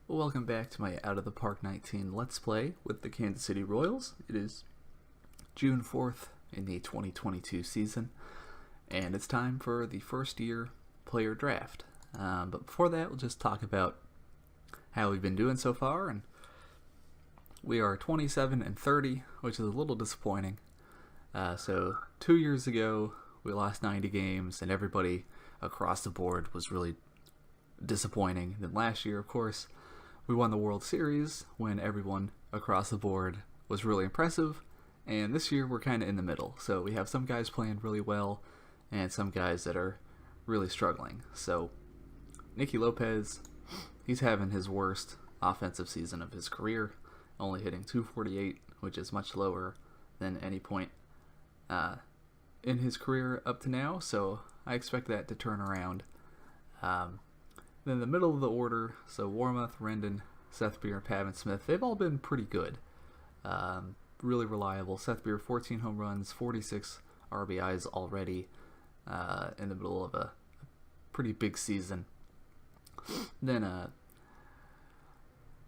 Welcome back to my Out of the Park 19 Let's Play with the Kansas City Royals. It is June 4th in the 2022 season, and it's time for the first year player draft. But before that, we'll just talk about how we've been doing so far, and we are 27 and 30, which is a little disappointing. So 2 years ago, we lost 90 games, and everybody across the board was really disappointing. Then last year, of course, we won the World Series when everyone across the board was really impressive, and this year we're kind of in the middle. So we have some guys playing really well and some guys that are really struggling. So Nicky Lopez, he's having his worst offensive season of his career, only hitting .248, which is much lower than any point in his career up to now. So I expect that to turn around. Then the middle of the order, so Warmoth, Rendon, Seth Beer, Pavin Smith, they've all been pretty good. Really reliable. Seth Beer, 14 home runs, 46 RBIs already in the middle of a pretty big season. Then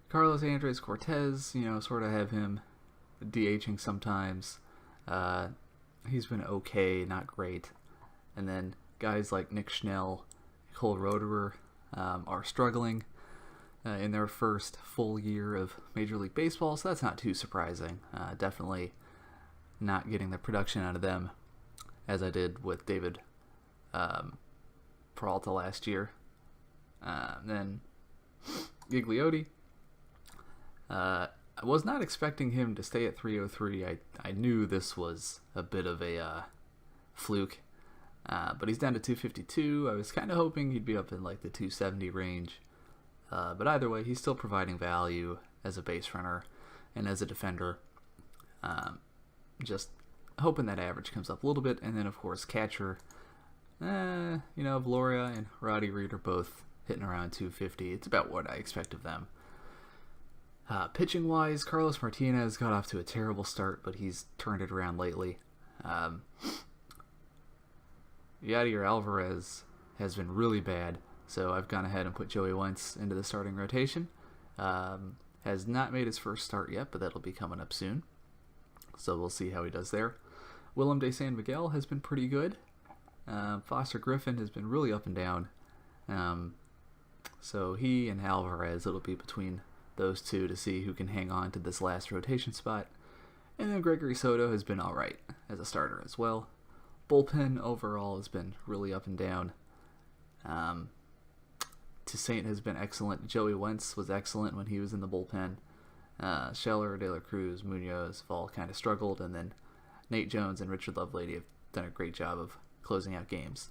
Carlos Andres Cortez, sort of have him DHing sometimes. He's been okay, not great. And then guys like Nick Schnell, Cole Roederer, are struggling in their first full year of Major League Baseball, so that's not too surprising. Definitely not getting the production out of them as I did with David Peralta last year. Then Gigliotti. I was not expecting him to stay at 303. I knew this was a bit of a fluke. But he's down to 252. I was kind of hoping he'd be up in like the 270 range. But either way, he's still providing value as a base runner and as a defender. Just hoping that average comes up a little bit. And then, of course, catcher, Valoria and Roddy Reed are both hitting around 250. It's about what I expect of them. Pitching-wise, Carlos Martinez got off to a terrible start, but he's turned it around lately. Yadier Alvarez has been really bad, so I've gone ahead and put Joey Wentz into the starting rotation. Has not made his first start yet, but that'll be coming up soon. So we'll see how he does there. Willem de San Miguel has been pretty good. Foster Griffin has been really up and down. So he and Alvarez, it'll be between those two to see who can hang on to this last rotation spot. And then Gregory Soto has been alright as a starter as well. Bullpen overall has been really up and down. Toussaint has been excellent. Joey Wentz was excellent when he was in the bullpen. Scheller, De La Cruz, Munoz have all kind of struggled. And then Nate Jones and Richard Lovelady have done a great job of closing out games.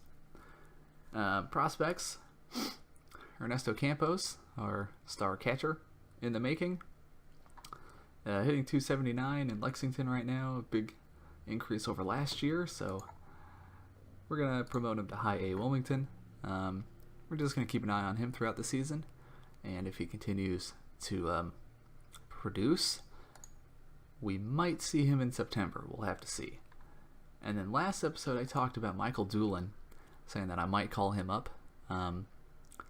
Prospects. Ernesto Campos, our star catcher in the making. Hitting 279 in Lexington right now. A big increase over last year, so we're going to promote him to high A Wilmington. We're just going to keep an eye on him throughout the season, and if he continues to produce, we might see him in September. We'll have to see. And then last episode I talked about Michael Doolin, saying that I might call him up.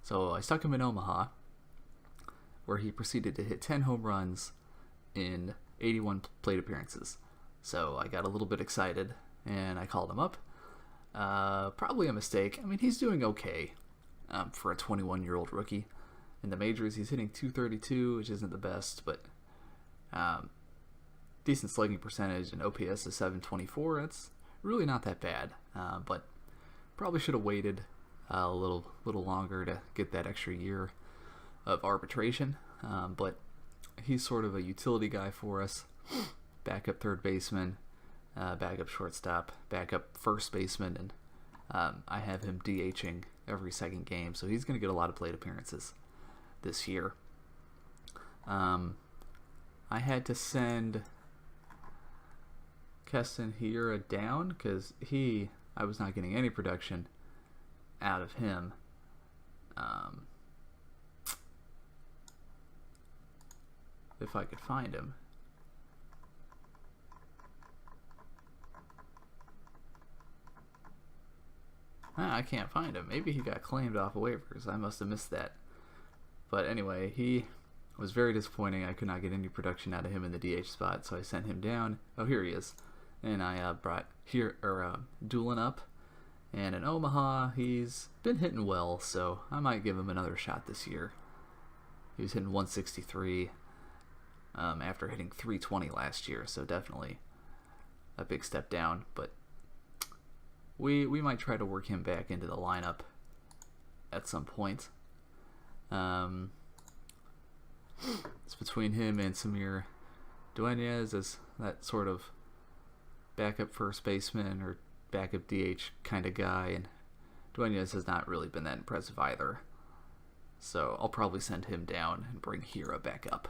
So I stuck him in Omaha, where he proceeded to hit 10 home runs in 81 plate appearances. So I got a little bit excited, and I called him up. Probably a mistake. I mean, he's doing okay for a 21-year-old rookie. In the majors, he's hitting 232, which isn't the best, but decent slugging percentage, and OPS is 724. That's really not that bad, but probably should have waited a little longer to get that extra year of arbitration. But he's sort of a utility guy for us. Backup third baseman, backup shortstop, backup first baseman, and I have him DHing every second game, so he's going to get a lot of plate appearances this year. I had to send Keston Hiura down because I was not getting any production out of him. If I could find him. I can't find him. Maybe he got claimed off of waivers. I must have missed that. But anyway, he It was very disappointing. I could not get any production out of him in the DH spot, so I sent him down. Oh, here he is. And I brought Doolin up. And in Omaha, he's been hitting well, so I might give him another shot this year. He was hitting 163 after hitting 320 last year, so definitely a big step down. But we might try to work him back into the lineup at some point. It's between him and Samir Dueñas as that sort of backup first baseman or backup DH kind of guy, and Dueñas has not really been that impressive either. So I'll probably send him down and bring Hira back up.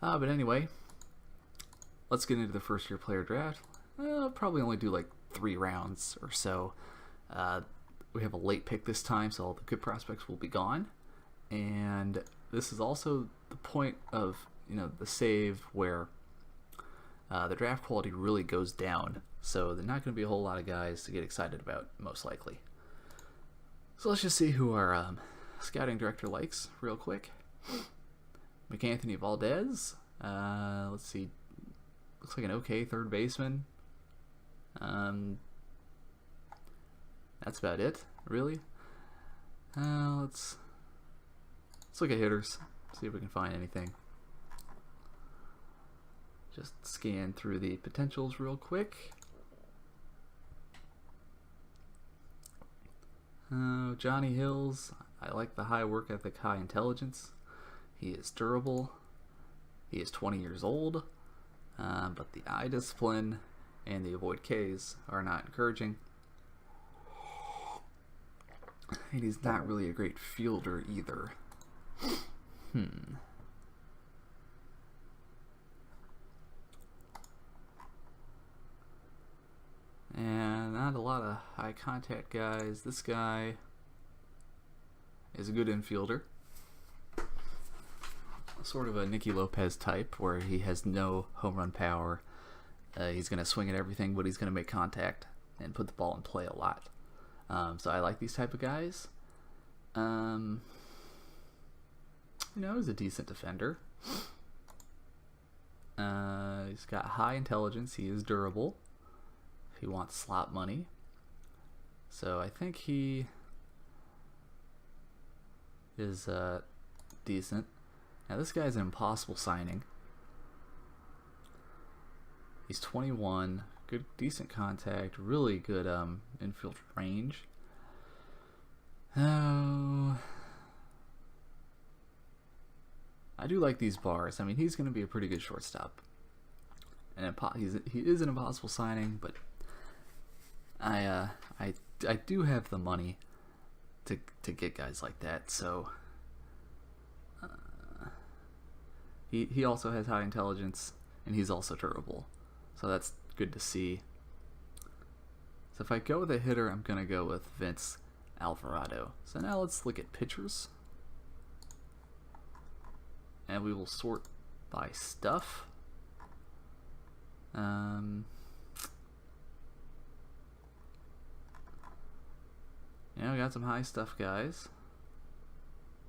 But anyway, let's get into the first year player draft. I'll probably only do like 3 rounds or so. We have a late pick this time, so all the good prospects will be gone. And this is also the point of, the save where the draft quality really goes down. So there's not going to be a whole lot of guys to get excited about, most likely. So let's just see who our scouting director likes real quick. McAnthony Valdez. Let's see. Looks like an okay third baseman. That's about it, really. Let's look at hitters. See if we can find anything. Just scan through the potentials real quick. Johnny Hills. I like the high work ethic, high intelligence. He is durable. He is 20 years old. But the eye discipline and the avoid Ks are not encouraging. And he's not really a great fielder either. And not a lot of high contact guys. This guy is a good infielder. Sort of a Nicky Lopez type where he has no home run power. He's going to swing at everything, but he's going to make contact and put the ball in play a lot. So I like these type of guys. He's a decent defender. He's got high intelligence. He is durable. He wants slot money. So I think he is decent. Now this guy's an impossible signing. He's 21, good, decent contact, really good infield range. Oh, I do like these bars. I mean, he's going to be a pretty good shortstop. And he is an impossible signing, but I do have the money to get guys like that. So he also has high intelligence, and he's also durable. So that's good to see. So if I go with a hitter, I'm going to go with Vince Alvarado. So now let's look at pitchers. And we will sort by stuff. We got some high stuff guys.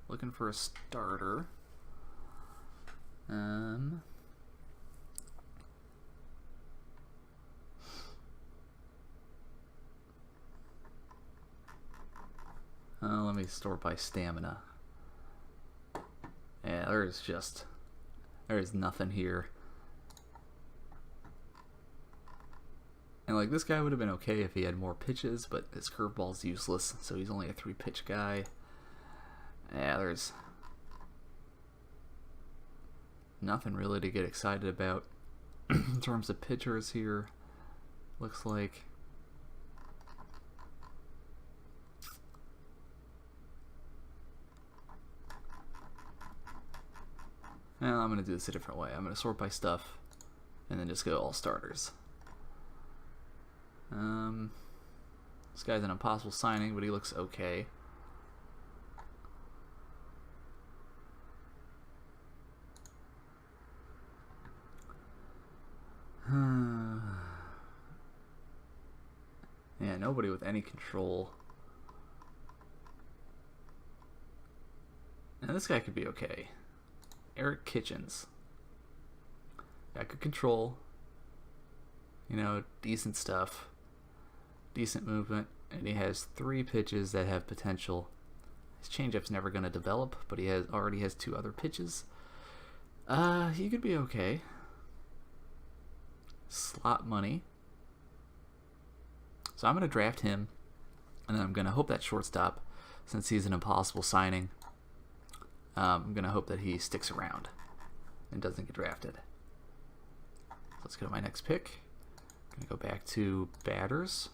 Looking for a starter. Let me sort by stamina. Yeah, there is nothing here. And like this guy would have been okay if he had more pitches, but his curveball's useless, so he's only a 3-pitch guy. Yeah, there's nothing really to get excited about in terms of pitchers here. Looks like well, I'm going to do this a different way. I'm going to sort by stuff and then just go all starters. This guy's an impossible signing, but he looks okay. Yeah, nobody with any control. Now this guy could be okay. Eric Kitchens. Got good control. You know, decent stuff. Decent movement. And he has 3 pitches that have potential. His changeup's never going to develop, but he already has 2 other pitches. He could be okay. Slot money. So I'm going to draft him, and then I'm going to hope that shortstop, since he's an impossible signing, I'm going to hope that he sticks around and doesn't get drafted. So let's go to my next pick. I'm going to go back to batters.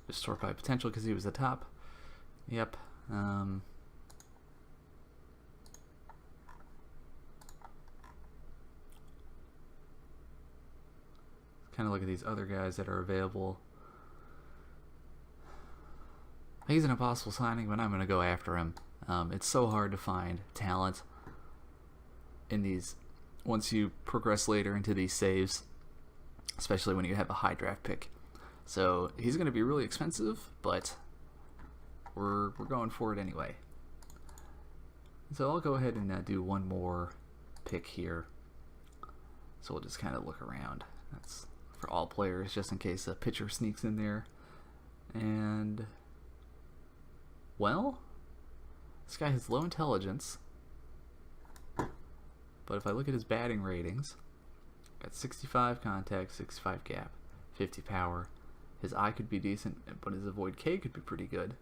Just sort by potential because he was the top. Yep. Kind of look at these other guys that are available. He's an impossible signing, but I'm going to go after him. It's so hard to find talent in these once you progress later into these saves, especially when you have a high draft pick. So he's going to be really expensive, but we're going for it anyway. So I'll go ahead and do one more pick here. So we'll just kind of look around. That's for all players, just in case a pitcher sneaks in there. And well, this guy has low intelligence, but if I look at his batting ratings, got 65 contact, 65 gap, 50 power. His eye could be decent, but his avoid K could be pretty good.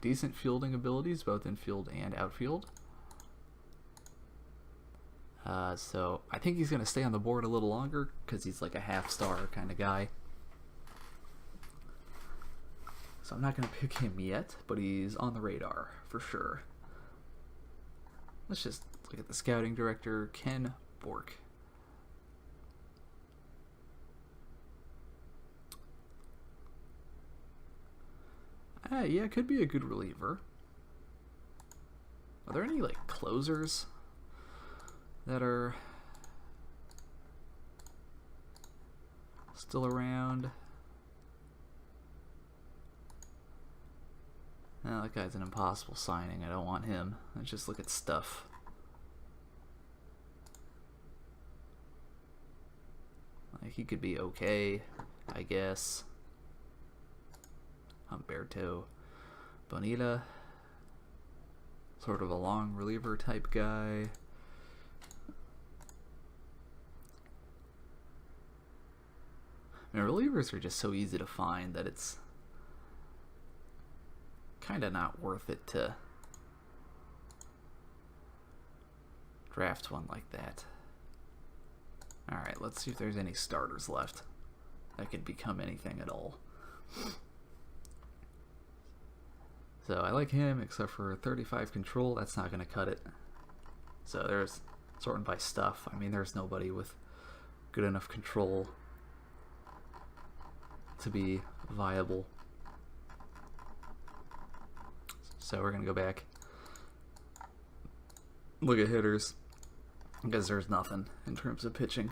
Decent fielding abilities, both infield and outfield. So I think he's going to stay on the board a little longer because he's like a half-star kind of guy. So I'm not going to pick him yet, but he's on the radar for sure. Let's just look at the scouting director, Ken Bork. Yeah, it could be a good reliever. Are there any like closers that are still around? No, that guy's an impossible signing. I don't want him. Let's just look at stuff. Like, he could be okay, I guess. Humberto Bonilla. Sort of a long reliever type guy. I mean, relievers are just so easy to find that it's kind of not worth it to draft one like that. Alright, let's see if there's any starters left that could become anything at all. So I like him, except for 35 control. That's not going to cut it. So there's sorting by stuff. I mean, there's nobody with good enough control to be viable. So we're going to go back, look at hitters, because there's nothing in terms of pitching.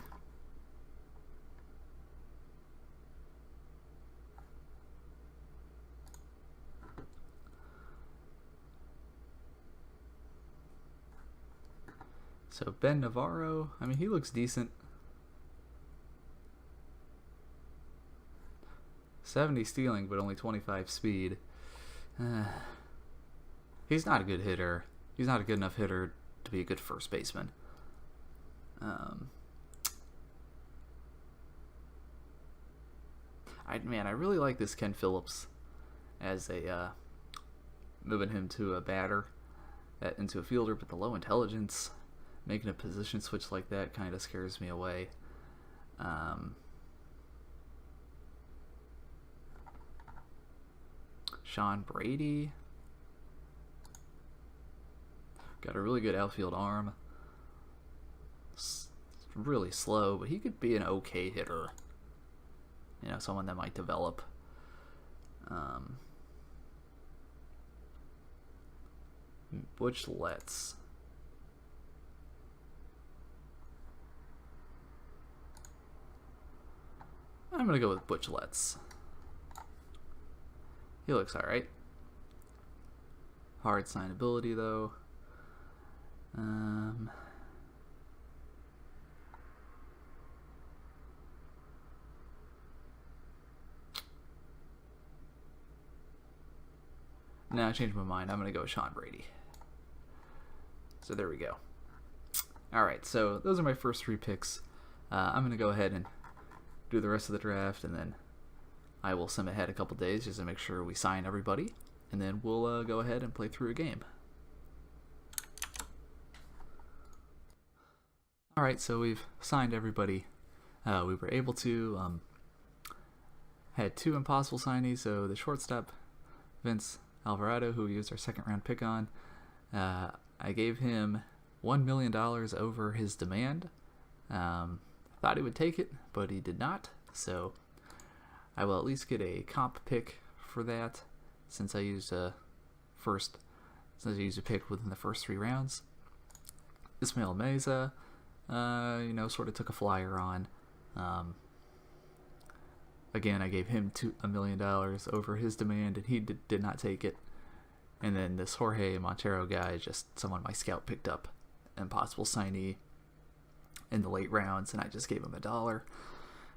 So Ben Navarro, I mean, he looks decent. 70 stealing, but only 25 speed. He's not a good hitter. He's not a good enough hitter to be a good first baseman. I really like this Ken Phillips as a moving him to a batter, into a fielder, but the low intelligence, making a position switch like that kind of scares me away. Sean Brady. Got a really good outfield arm. Really slow, but he could be an okay hitter. You know, someone that might develop. Butch Letts. I'm going to go with Butch Letts. He looks alright. hard signability though. Now I changed my mind. I'm going to go with Sean Brady. So there we go. Alright, so those are my first 3 picks. I'm going to go ahead and do the rest of the draft, and then I will send ahead a couple days just to make sure we sign everybody, and then we'll go ahead and play through a game. Alright, so we've signed everybody. We were able to, had 2 impossible signees, so the shortstop, Vince Alvarado, who we used our 2nd round pick on, I gave him $1 million over his demand. Thought he would take it, but he did not, so I will at least get a comp pick for that, since I used a pick within the first 3 rounds. Ismail Meza, sort of took a flyer on. Again, I gave him $1 million over his demand, and he did not take it. And then this Jorge Montero guy is just someone my scout picked up, impossible signee in the late rounds, and I just gave him $1.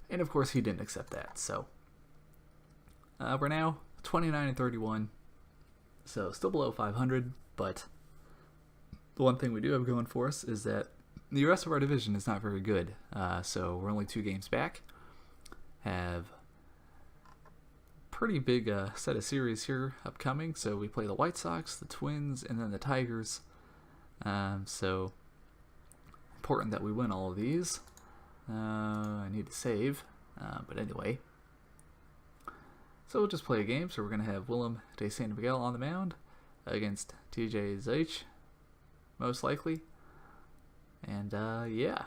And of course, he didn't accept that. So we're now 29-31, so still below 500. But the one thing we do have going for us is that the rest of our division is not very good. So we're only 2 games back. Have pretty big set of series here upcoming. So we play the White Sox, the Twins, and then the Tigers. So important that we win all of these. I need to save, but anyway. So we'll just play a game. So we're going to have Willem de San Miguel on the mound against TJ Zych, most likely. And yeah,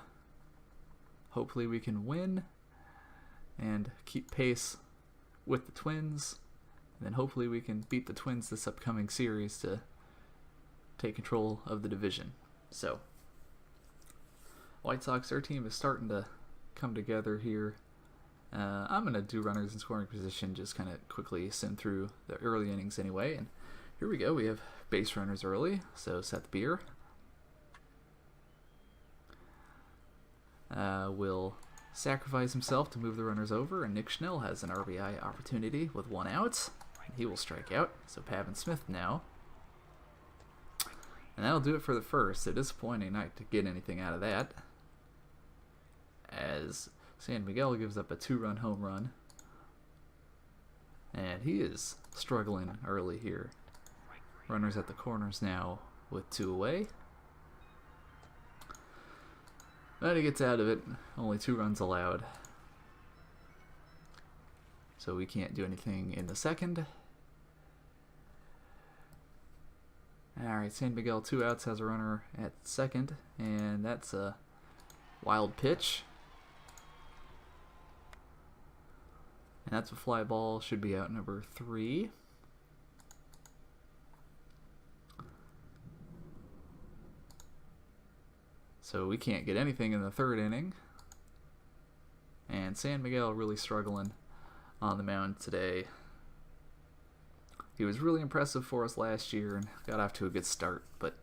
hopefully we can win and keep pace with the Twins, and then hopefully we can beat the Twins this upcoming series to take control of the division. So White Sox, their team is starting to come together here. I'm going to do runners in scoring position, just kind of quickly sim through the early innings anyway. And here we go. We have base runners early, so Seth Beer will sacrifice himself to move the runners over, and Nick Schnell has an RBI opportunity with 1 out. He will strike out, so Pavin Smith now. And that'll do it for the first. A disappointing night to get anything out of that, as San Miguel gives up a 2-run home run. And he is struggling early here. Runners at the corners now with 2 away. But he gets out of it. Only 2 runs allowed. So we can't do anything in the second. Alright, San Miguel 2 outs, has a runner at second. And that's a wild pitch. And that's a fly ball. Should be out number 3. So we can't get anything in the 3rd inning. And San Miguel really struggling on the mound today. He was really impressive for us last year and got off to a good start, but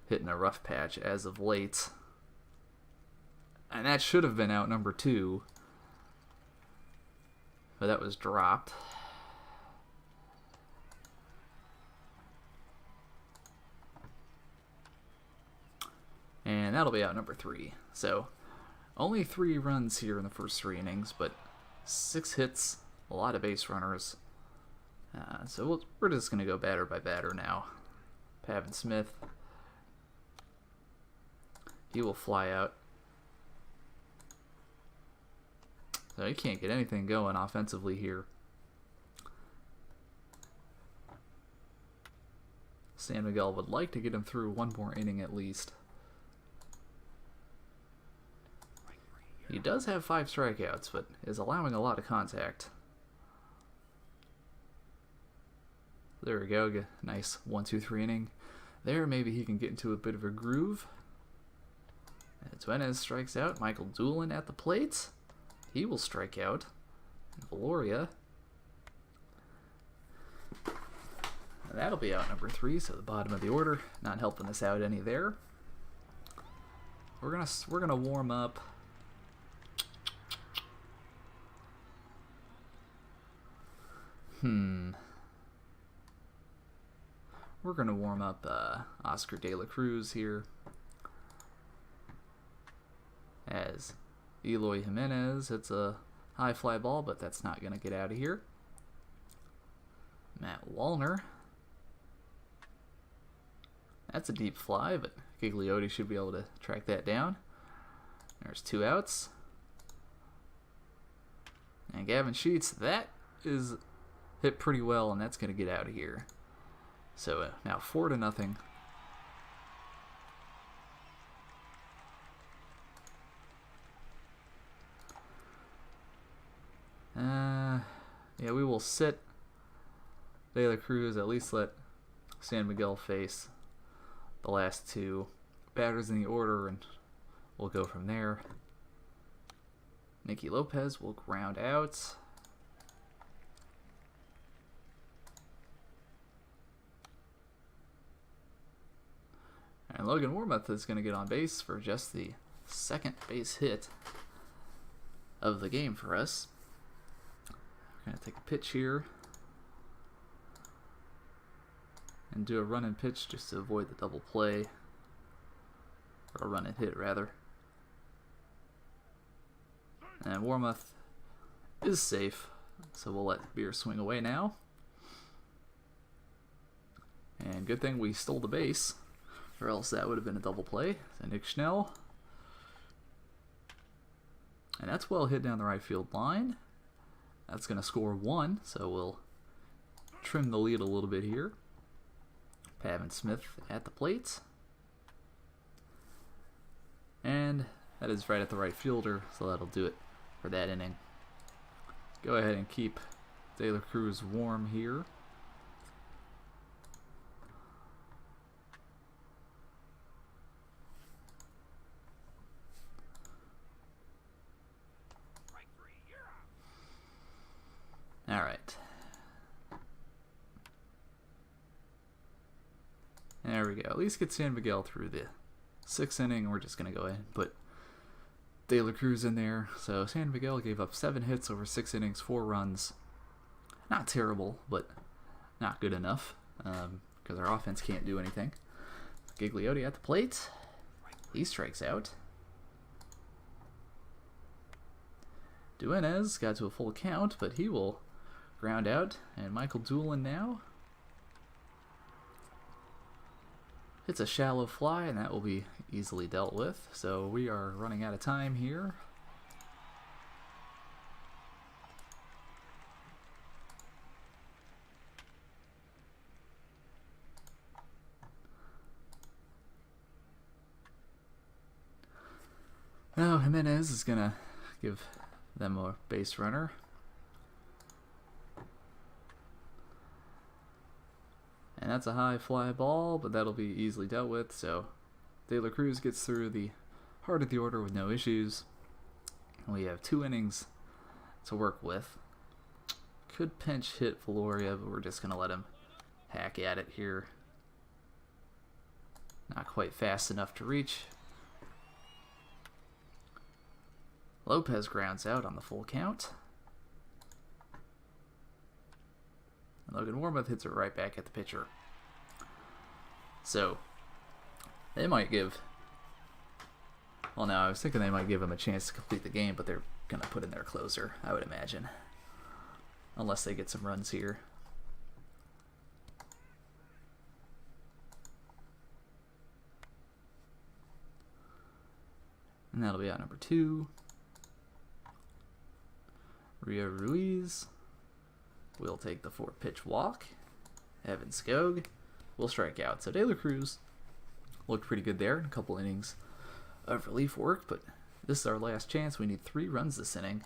hitting a rough patch as of late. And that should have been out number 2. But that was dropped. And that'll be out number 3. So only 3 runs here in the first 3 innings, but 6 hits, a lot of base runners. So we're just going to go batter by batter now. Pavin Smith, he will fly out. So he can't get anything going offensively here. San Miguel would like to get him through 1 more inning at least. He does have 5 strikeouts, but is allowing a lot of contact. There we go. Nice 1-2-3 inning. There, maybe he can get into a bit of a groove. Tuenez strikes out. Michael Doolin at the plate. He will strike out. And Valoria. And that'll be out number 3, so the bottom of the order, not helping us out any there. We're gonna warm up. We're gonna warm up Oscar De La Cruz here as Eloy Jimenez. It's a high fly ball, but that's not gonna get out of here. Matt Wallner. That's a deep fly, but Gigliotti should be able to track that down. There's 2 outs. And Gavin Sheets, that is hit pretty well, and that's going to get out of here. So now 4-0. Yeah, we will sit De La Cruz, at least let San Miguel face the last 2 batters in the order, and we'll go from there. Nicky Lopez will ground out. And Logan Warmoth is going to get on base for just the 2nd base hit of the game for us. We're going to take a pitch here and do a run and pitch just to avoid the double play, or a run and hit rather. And Warmoth is safe, so we'll let Beer swing away now. And good thing we stole the base, or else that would have been a double play. So Nick Schnell. And that's well hit down the right field line. That's going to score 1, so we'll trim the lead a little bit here. Pavin Smith at the plate. And that is right at the right fielder, so that'll do it for that inning. Go ahead and keep De La Cruz warm here. All right. There we go. At least get San Miguel through the 6th inning. We're just going to go ahead and put De La Cruz in there. So San Miguel gave up 7 hits over 6 innings, 4 runs. Not terrible, but not good enough because our offense can't do anything. Gigliotti at the plate. He strikes out. Dueñas got to a full count, but he will ground out. And Michael Doolin now. It's a shallow fly, and that will be easily dealt with. So we are running out of time here. Now Jimenez is going to give them a base runner. And that's a high fly ball, but that'll be easily dealt with. So De La Cruz gets through the heart of the order with no issues. We have 2 innings to work with. Could pinch hit Valoria, but we're just going to let him hack at it here. Not quite fast enough to reach. Lopez grounds out on the full count. And Logan Warmoth hits it right back at the pitcher. So, they might give... Well, no, I was thinking they might give him a chance to complete the game, but they're going to put in their closer, I would imagine. Unless they get some runs here. And that'll be out number 2. Rio Ruiz will take the 4-pitch walk. Evan Skog will strike out. So De La Cruz looked pretty good there in a couple innings of relief work, but this is our last chance. We need 3 runs this inning.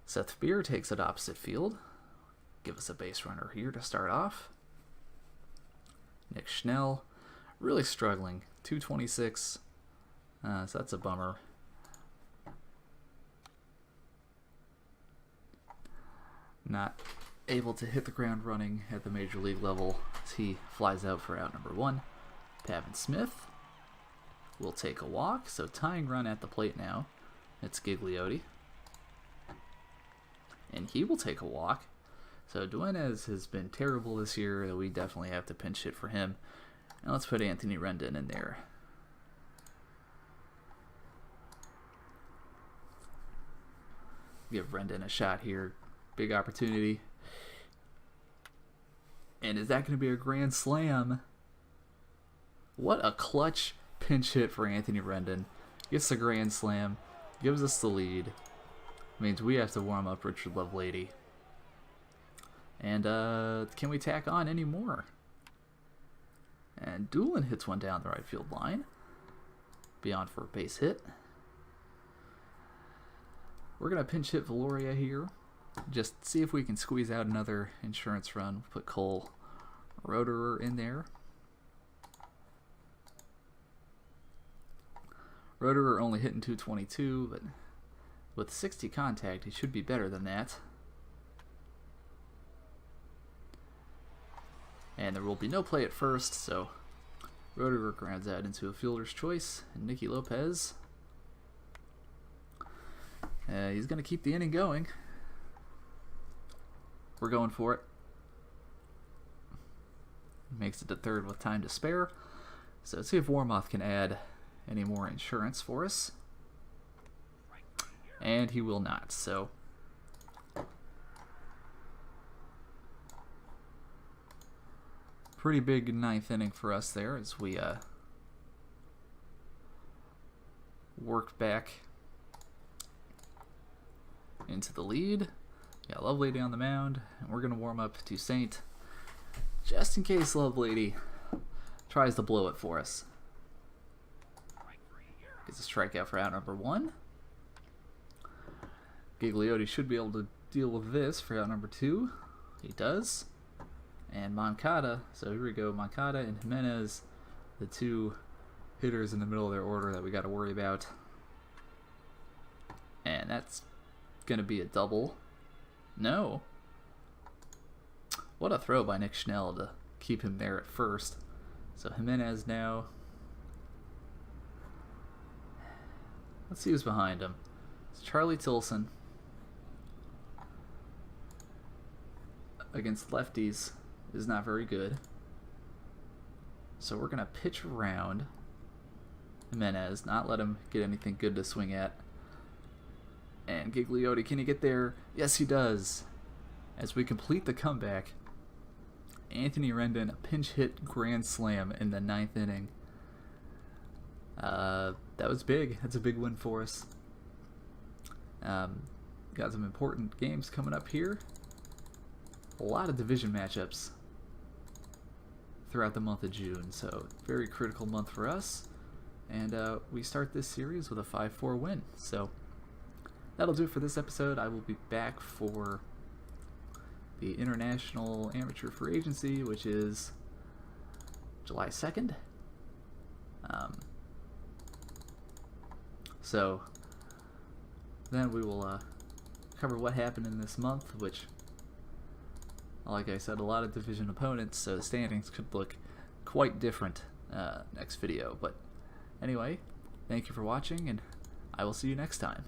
Seth Beer takes it opposite field. Give us a base runner here to start off. Nick Schnell really struggling. 226. So that's a bummer. Not able to hit the ground running at the major league level as he flies out for out number 1. Pavin Smith will take a walk, so tying run at the plate now. It's Gigliotti. And he will take a walk. So Dueñas has been terrible this year. We definitely have to pinch hit for him. And let's put Anthony Rendon in there. Give Rendon a shot here. Big opportunity. And is that going to be a grand slam? What a clutch pinch hit for Anthony Rendon. Gets the grand slam. Gives us the lead. Means we have to warm up Richard Lovelady. And can we tack on any more? And Doolin hits one down the right field line. Beyond for a base hit. We're going to pinch hit Valoria here. Just see if we can squeeze out another insurance run. Put Cole Roederer in there. Roederer only hitting 222, but with 60 contact, he should be better than that. And there will be no play at first, so Roederer grounds out into a fielder's choice. And Nicky Lopez, he's going to keep the inning going. We're going for it. Makes it to third with time to spare. So let's see if Warmoth can add any more insurance for us. And he will not, so pretty big ninth inning for us there as we worked back into the lead. Got Lovelady on the mound, and we're going to warm up to Saint just in case Lovelady tries to blow it for us. Gets a strikeout for out number 1. Gigliotti should be able to deal with this for out number 2. He does. And Moncada, so here we go, Moncada and Jimenez, the two hitters in the middle of their order that we got to worry about. And that's going to be a double. No. What a throw by Nick Schnell to keep him there at first. So Jimenez now. Let's see who's behind him. It's Charlie Tilson. Against lefties is not very good. So we're going to pitch around Jimenez, not let him get anything good to swing at. And Gigliotti, can he get there? Yes, he does. As we complete the comeback, Anthony Rendon, a pinch hit grand slam in the 9th inning. That was big. That's a big win for us. Got some important games coming up here. A lot of division matchups throughout the month of June, so very critical month for us. And we start this series with a 5-4 win. So that'll do it for this episode. I will be back for the International Amateur Free Agency, which is July 2nd. So then we will cover what happened in this month, which, like I said, a lot of division opponents, so the standings could look quite different next video. But anyway, thank you for watching, and I will see you next time.